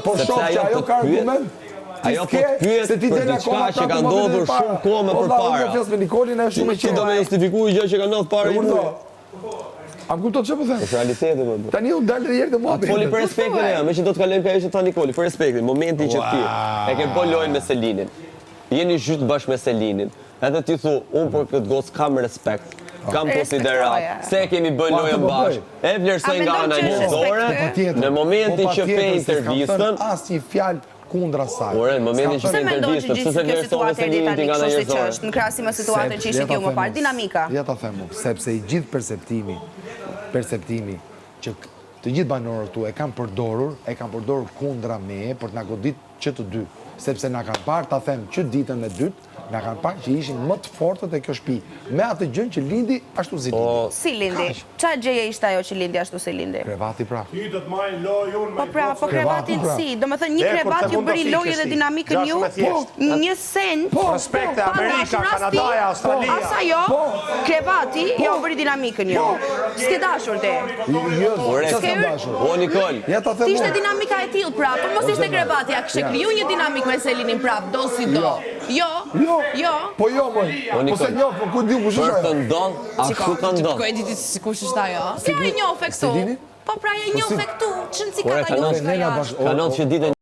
Po shoh që ajo ka argument. Ajo po pyet për diçka që ka ndodhur shumë kohë më përpara. Unë flas me Nikolin e shumë Ti do me justifikoj gjë që ka ndodhur para juve. A kupton çfarë po them? Është realiteti po. Tani u dal edhe herë të mua. Foli për respektin e me që do të kalojmë ka që tha Nikoli, për respektin, momentin që ti e ke bë lojën me Selinin. Jeni zhyt bashkë me Selinin. Edhe ti thu, unë për këtë gocë kam respekt. Kam konsiderat, se kemi bën lojën bashkë. E vlerësoj nga ana njerëzore, në momentin që pe intervistën, asnjë fjalë kundra saj. Ore, në momentin që pe intervistën, pse se vlerësoj se Selinin nga ana njerëzore? Në krahasim me situatën që ishte kjo më parë, dinamika. Ja ta them, sepse i gjithë perceptimi që të gjithë banorët tu e kanë përdorur kundra meje për të na goditur që të dy. Sepse na kanë parë, ta them, që ditën e dytë, na kanë parë që ishin më të fortët e kjo shtëpi. Me atë gjën që lindi ashtu si lindi. Si lindi? Çfarë gjëje ishte ajo që lindi ashtu si lindi? Krevati pra. Ti do të marrë lojën me. Po krevatin si? Domethënë një krevat ju bëri lojë dhe dinamikën ju. Një sen. Respekte Amerika, Kanadaja, Australia. Asa jo? Krevati jo bëri dinamikën ju. S'ke dashur ti. Jo, s'ke dashur. O Nikol. Ja ta them. Ishte dinamika e tillë prap, po mos ishte krevati, a kishte kriju një dinamikë me Selinin prap, do si do. Jo. Po jo, moj. Po se njoh, po ku di kush është Për të ajo? ndodh, ashtu ka ndodh. Ku e di ti si kush është ajo? Si e njoh këtu? Po pra e njoh këtu, ç'n si ka Kanal që ditën